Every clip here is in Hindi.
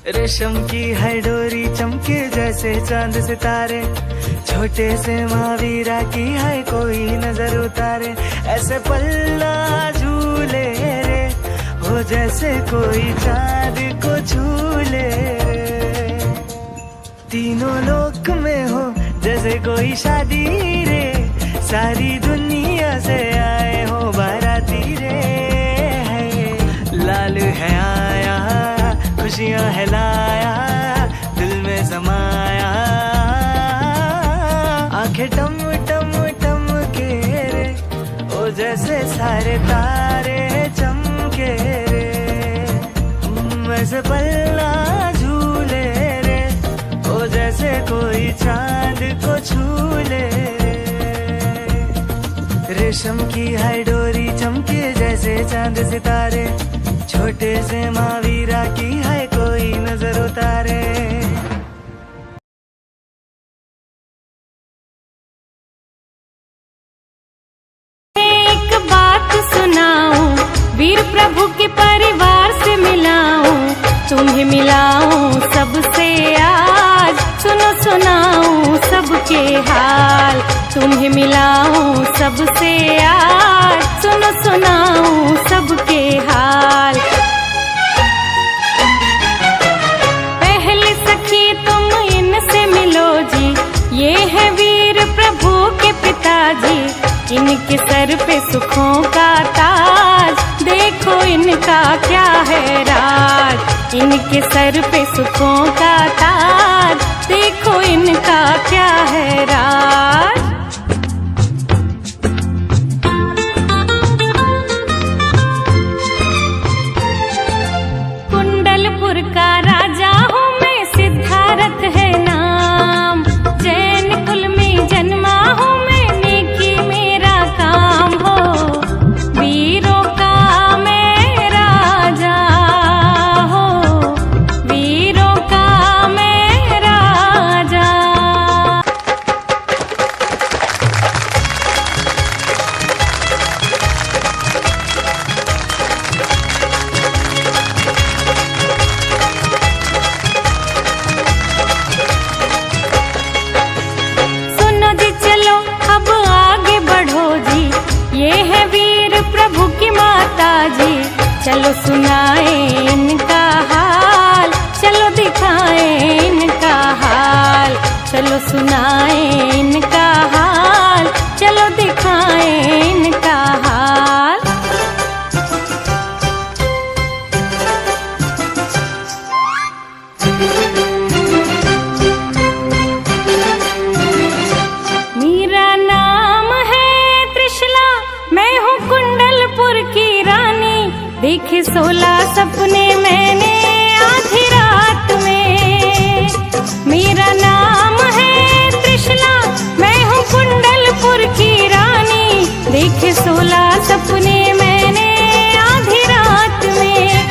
रेशम की है डोरी चमके जैसे चांद सितारे, छोटे से महावीरा की है कोई नजर उतारे। ऐसे पल्ला झूले रे हो जैसे कोई चांद को झूले रे। तीनों लोक में हो जैसे कोई शादी रे, सारी दुनिया से आए हो बाराती रे। लाल है आया खुशियां है लाया, दिल में समाया, आंखें टम टम टम के रे ओ जैसे सारे तारे चमके रे। वैसे पल्ला झूले रे ओ जैसे कोई चांद को छूले रे। रेशम की है डोरी चमके जैसे चांद सितारे, छोटे से महावीरा की है कोई नजर उतारे। एक बात सुनाऊं, वीर प्रभु के परिवार से मिलाऊं, तुम्हें मिलाऊं सबसे आज, सुनो सुनाऊं सबके हाल। तुम्हें मिलाऊं सबसे आज, सुनो सुनाऊं सबके हाल। पहले सखी तुम इनसे मिलो जी, ये है वीर प्रभु के पिताजी। इनके सर पे सुखों का ताज, देखो इनका क्या है राज। इनके सर पे सुखों का ताज, देखो इनका क्या है राज। कुंडलपुर का राजा हूँ मैं, सिद्धारथ है नाम। जैन कुल में जन्मा हूँ मैं, नेकी मेरा काम हो। वीरों का मैं राजा हो, वीरों का मैं राजा। सुनो जी चलो अब आगे बढ़ो जी, ये है वीर प्रभु की माता जी। चलो सुनाए इनका हाल, चलो दिखाए इनका हाल। चलो सुनाए इनका हाल, चलो दिखाए इनका हाल। मेरा नाम है त्रिशला, मैं हूँ कुंडलपुर की रानी। देखे 16 सपने मैंने आधी रात में। मेरा नाम है त्रिशला, मैं हूँ कुंडलपुर की रानी। देखे 16 सपने मैंने आधी रात में।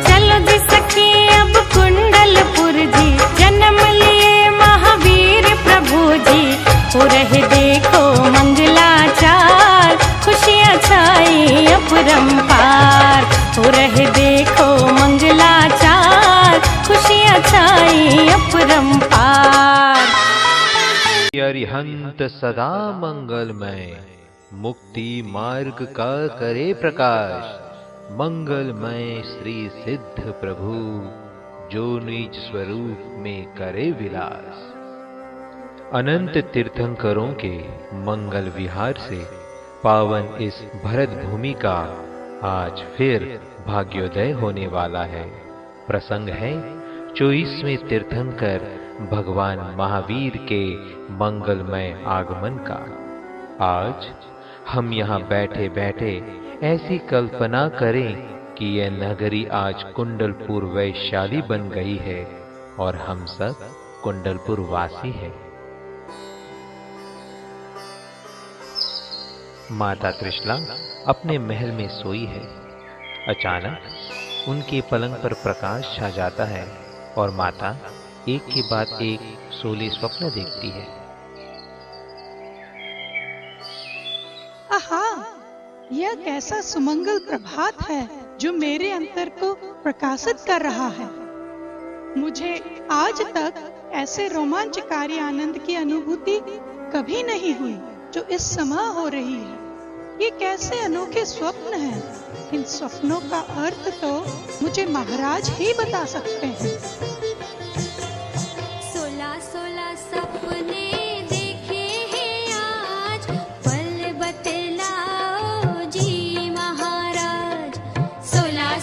चलो जी सखी अब कुंडलपुर जी, जन्म लिए महावीर प्रभु जी। हो रहे देखो मंगलाचार, खुशियाँ छाई अपरंपार। हो रहे देखो मंगलाचार, खुशियाँ छाई अपरंपार। अरिहंत सदा मंगलमय, मुक्ति मार्ग का करे प्रकाश। मंगलमय श्री सिद्ध प्रभु, जो निज स्वरूप में करे विलास। अनंत तीर्थंकरों के मंगल विहार से पावन इस भरत भूमि का आज फिर भाग्योदय होने वाला है। प्रसंग है 24वें तीर्थंकर भगवान महावीर के मंगलमय आगमन का। आज हम यहाँ बैठे बैठे ऐसी कल्पना करें कि यह नगरी आज कुंडलपुर वैशाली बन गई है और हम सब कुंडलपुर वासी हैं। माता त्रिशला अपने महल में सोई है। अचानक उनके पलंग पर प्रकाश छा जाता है और माता एक के बाद एक 16 स्वप्न देखती है। आहा, यह कैसा सुमंगल प्रभात है जो मेरे अंतर को प्रकाशित कर रहा है। मुझे आज तक ऐसे रोमांचकारी आनंद की अनुभूति कभी नहीं हुई जो इस समय हो रही है। ये कैसे अनोखे स्वप्न हैं। इन स्वप्नों का अर्थ तो मुझे महाराज ही बता सकते हैं। 16 सपने देखे हैं आज, पल बतलाओ जी महाराज। 16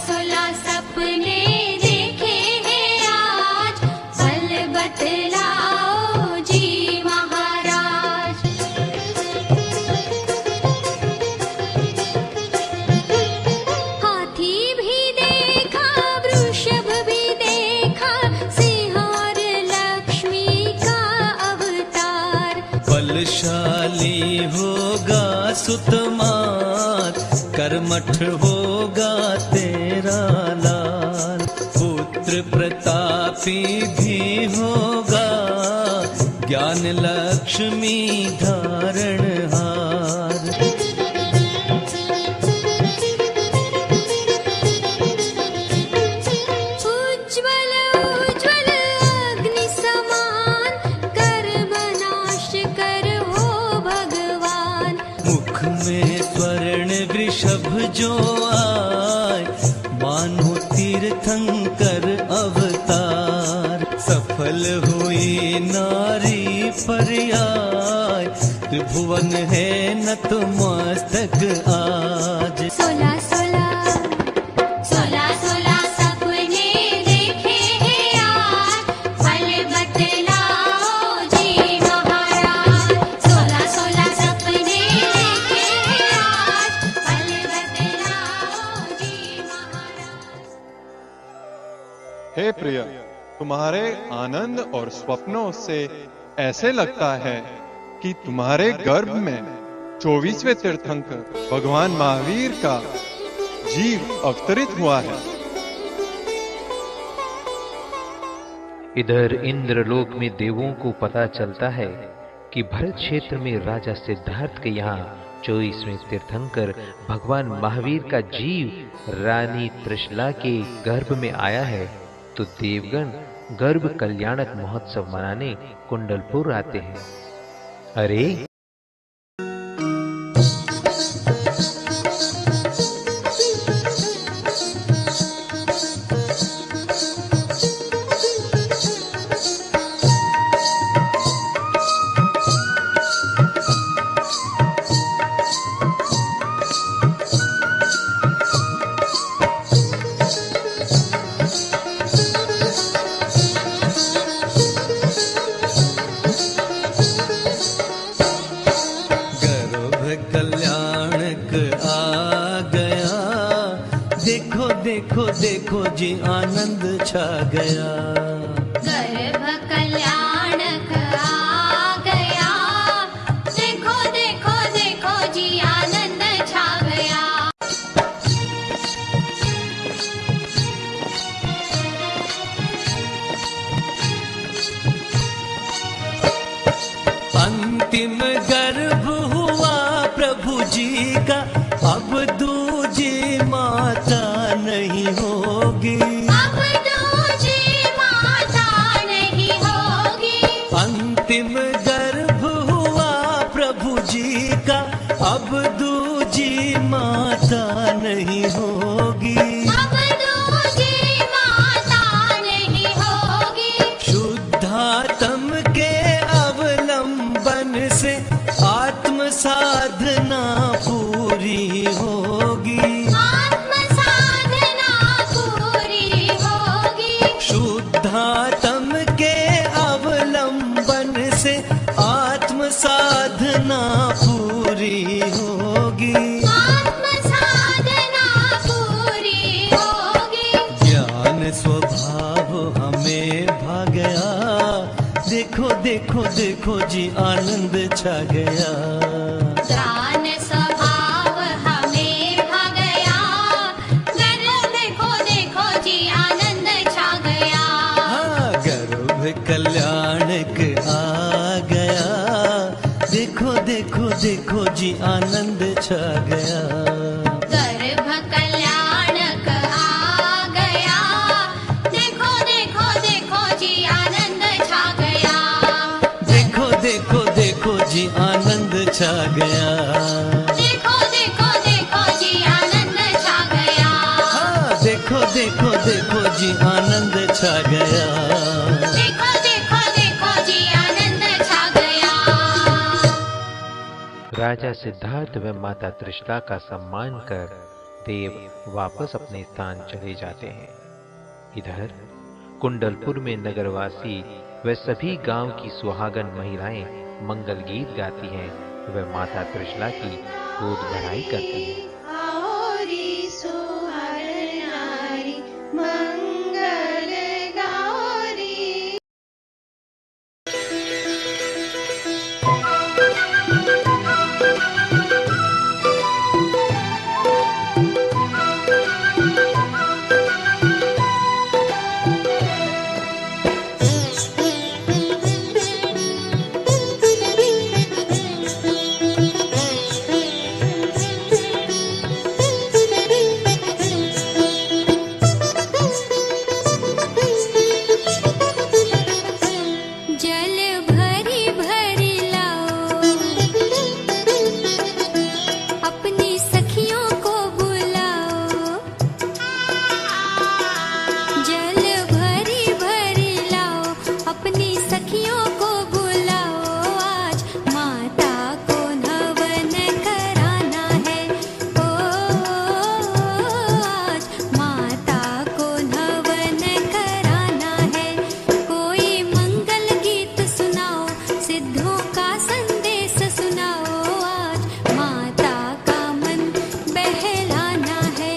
सपने देखे हैं आज, पल बतलाओ जी महाराज। हाथी भी देखा, वृषभ भी देखा, सिंह और लक्ष्मी का अवतार। बलशाली होगा सुतमात, कर्मठ होगा तेरा लाल। पुत्र प्रतापी भी होगा, ज्ञान लक्ष्मी धारणहार। उज्ज्वल उज्ज्वल अग्नि समान, कर्म नाश कर हो भगवान। मुख में स्वर्ण वृषभ जो आए, मानो तीर्थंकर अवतार। सफल हुई नारी पर्याय, त्रिभुवन है नतमस्तक आज। 16 सपने देखे हैं आज, पल बतलाओ जी महाराज। 16 सपने देखे हैं आज, पल बतलाओ जी महाराज। हे प्रिय, तुम्हारे आनंद और स्वप्नों से ऐसे लगता है कि तुम्हारे गर्भ में 24वें तीर्थंकर भगवान महावीर का जीव अवतरित हुआ है। इधर इंद्रलोक में देवों को पता चलता है कि भरत क्षेत्र में राजा सिद्धार्थ के यहाँ 24वें तीर्थंकर भगवान महावीर का जीव रानी त्रिशला के गर्भ में आया है, तो देवगण गर्भ कल्याणक महोत्सव मनाने कुंडलपुर आते हैं। अरे देखो जी आनंद छा गया। गर्भ कल्याणक आ गया, देखो देखो देखो जी आनंद छा गया। अंतिम गर्भ हुआ प्रभु जी का, अब दूजी माता नहीं होगी। अब दूजी माता नहीं होगी। अंतिम गर्भ हुआ प्रभु जी का, अब दूजी माता नहीं होगी। अब दूजी माता नहीं होगी। शुद्धात्म के अवलंबन से आत्म साधना पूरी होगी। आत्म साधना पूरी होगी। शुद्धात्म के अवलंबन से आत्म साधना पूरी होगी। आत्म साधना पूरी होगी। ज्ञान स्वभाव हमें भा गया, देखो देखो देखो जी आनंद छा गया। ज्ञान स्वभाव हमें भा गया, देखो देखो जी आनंद छा गया। गर्भ कल्याणक आ गया, देखो देखो देखो जी आनंद छा गया। देखो देखो देखो जी आनंद छा गया। देखो देखो देखो जी आनंद छा गया। हाँ, देखो देखो देखो जी आनंद छा गया। देखो देखो देखो जी आनंद छा गया। राजा सिद्धार्थ व माता त्रिशला का सम्मान कर देव वापस अपने स्थान चले जाते हैं। इधर कुंडलपुर में नगरवासी व सभी गांव की सुहागन महिलाएं मंगल गीत गाती हैं व माता त्रिशला की गोद भराई करती हैं। जल भरी भरी लाओ, अपनी सखियों को बुलाओ। जल भरी भरी लाओ, अपनी सखियों को बुलाओ। आज माता को हवन कराना है, ओ आज माता को हवन कराना है। कोई मंगल गीत सुनाओ, सिद्धों का संदेश सुनाओ। आज माता का मन बहलाना है,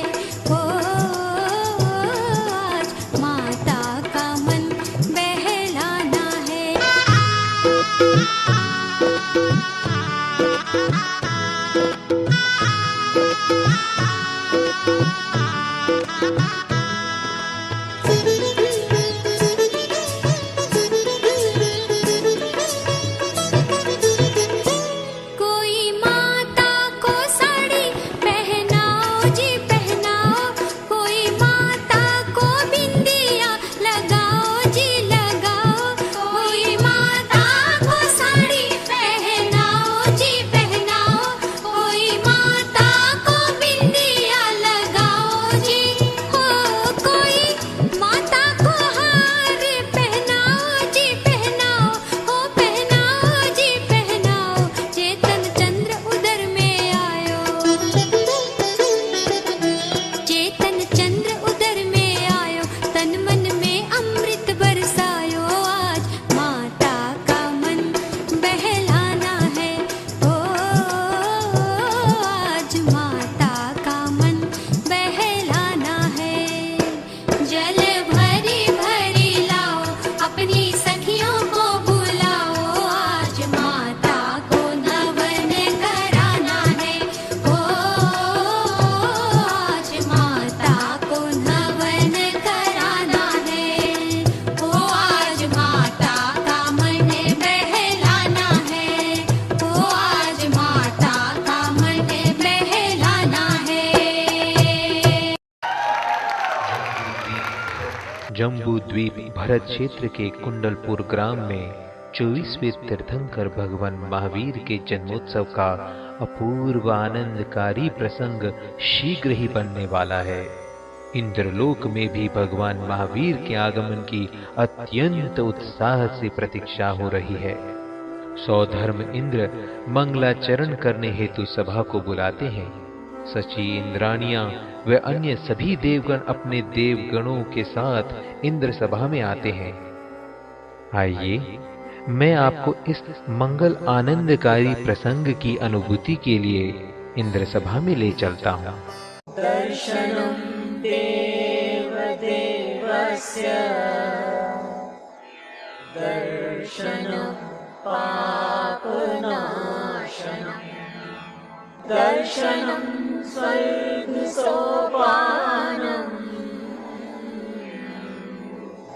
ओ आज माता का मन बहलाना है। कोई माता को साड़ी पहनाओ जी पहनाओ। कोई माता को बिंदिया लगाओ जी लगाओ। कोई माता को साड़ी पहनाओ जी पहनाओ। कोई माता को बिंदिया लगाओ जी। हो कोई माता को हार पहनाओ जी पहनाओ। हो पहनाओ जी पहनाओ। चेतन चंद्र उदर में आयो, चेतन चंद्र उदर में आयो। तन मन में अमृत बरसायो। आज माता का मन बहलाना है, ओ आज माता का मन बहलाना है। जल भरी भरी लाओ, अपनी सखियों को बुलाओ। आज माता को हवन कराना है, ओ आज माता को हवन कराना है। ओ आज माता का मन बहलाना है, ओ आज माता का मन बहलाना है। जम्बू द्वीप भरत क्षेत्र के कुंडलपुर ग्राम में 24वें तीर्थंकर भगवान महावीर के जन्मोत्सव का अपूर्व आनंदकारी प्रसंग शीघ्र ही बनने वाला है। इंद्रलोक में भी भगवान महावीर के आगमन की अत्यंत उत्साह से प्रतीक्षा हो रही है। सौधर्म इंद्र मंगलाचरण करने हेतु सभा को बुलाते हैं। सची इंद्राणियां व अन्य सभी देवगण अपने देवगणों के साथ इंद्र सभा में आते हैं। आइए मैं आपको इस मंगल आनंदकारी प्रसंग की अनुभूति के लिए इंद्र सभा में ले चलता हूँ। दर्शनं देवदेवस्य दर्शनं पापनाशनं दर्शनं स्वर्गसोपानं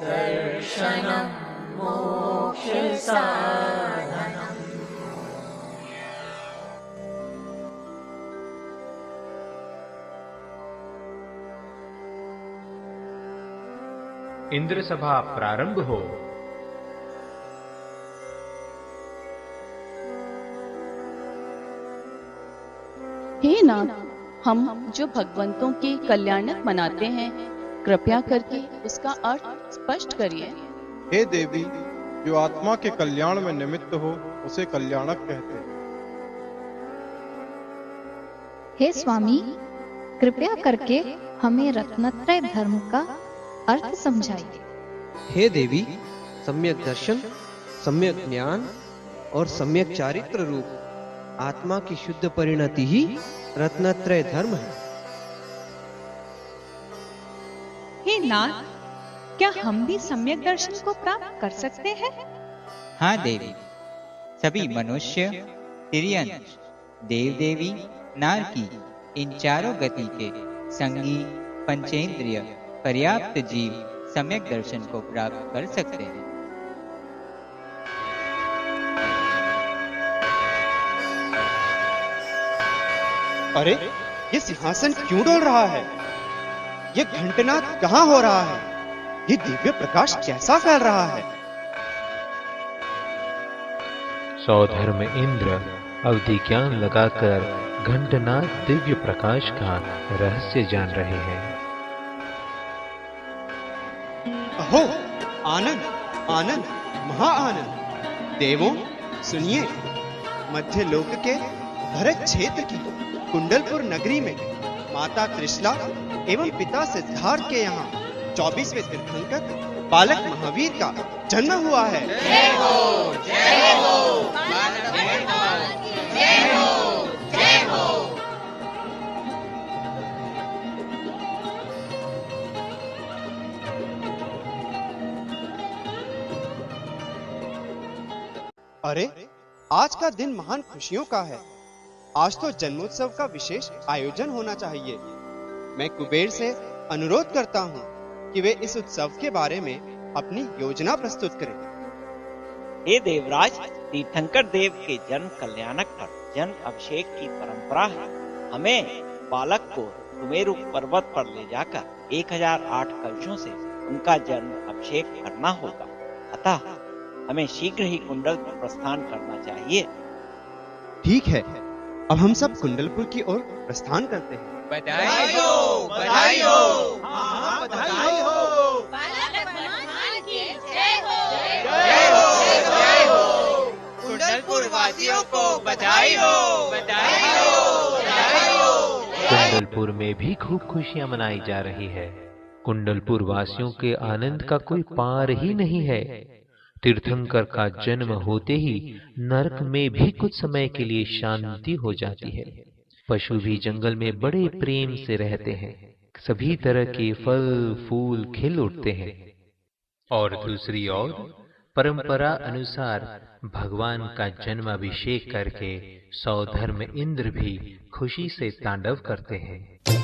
दर्शनं मोक्षसाधनम्। इंद्र सभा प्रारंभ हो। हे नाथ, हम जो भगवंतों के कल्याणक मनाते हैं, कृपया करके उसका अर्थ स्पष्ट करिए। हे देवी, जो आत्मा के कल्याण में निमित्त हो उसे कल्याणक कहते हैं। हे स्वामी, कृपया करके हमें रत्नत्रय धर्म का अर्थ समझाइए। हे देवी, सम्यक दर्शन, सम्यक ज्ञान और सम्यक चारित्र रूप आत्मा की शुद्ध परिणति ही रत्नत्रय धर्म है। हे नाथ, क्या हम भी सम्यक दर्शन को प्राप्त कर सकते हैं? हाँ देवी, सभी मनुष्य, तिर्यन, देव देवी, नारकी, इन चारों गति के संगी पंचेंद्रिय पर्याप्त जीव सम्यक दर्शन को प्राप्त कर सकते हैं। अरे, ये सिंहासन क्यों डोल रहा है? ये घंटनाद कहाँ हो रहा है? ये दिव्य प्रकाश कैसा फैल रहा है? सौधर्म इंद्र अवधि ज्ञान लगाकर घंटनाद दिव्य प्रकाश का रहस्य जान रहे हैं। अहो, आनंद, आनंद, महाआनंद। देवों, सुनिए, मध्य लोक के भरत क्षेत्र की कुंडलपुर नगरी में माता त्रिशला एवं पिता सिद्धार्थ के यहाँ 24वें तीर्थंकर बालक महावीर का जन्म हुआ है। जय हो, जय हो, जय हो, जय हो। अरे, आज का दिन महान खुशियों का है। आज तो जन्मोत्सव का विशेष आयोजन होना चाहिए। मैं कुबेर से अनुरोध करता हूँ कि वे इस उत्सव के बारे में अपनी योजना प्रस्तुत करें। हे देवराज, तीर्थंकर देव के जन्म कल्याणक पर जन्म अभिषेक की परंपरा है। हमें बालक को सुमेरु पर्वत पर ले जाकर 1008 कलशों से उनका जन्म अभिषेक करना होगा। अतः हमें शीघ्र ही कुंडलपुर प्रस्थान करना चाहिए। ठीक है, अब हम सब कुंडलपुर की ओर प्रस्थान करते हैं। बधाई हो, बधाई हो, बधाई हो। कुंडलपुर वासियों को बधाई हो, बधाई हो, बधाई हो। कुंडलपुर में भी खूब खुशियां मनाई जा रही है। कुंडलपुर वासियों के आनंद का कोई पार ही नहीं है। तीर्थंकर का जन्म होते ही नरक में भी कुछ समय के लिए शांति हो जाती है। पशु भी जंगल में बड़े प्रेम से रहते हैं। सभी तरह के फल फूल खिल उठते हैं। और दूसरी ओर परंपरा अनुसार भगवान का जन्माभिषेक करके सौधर्म इंद्र भी खुशी से तांडव करते हैं।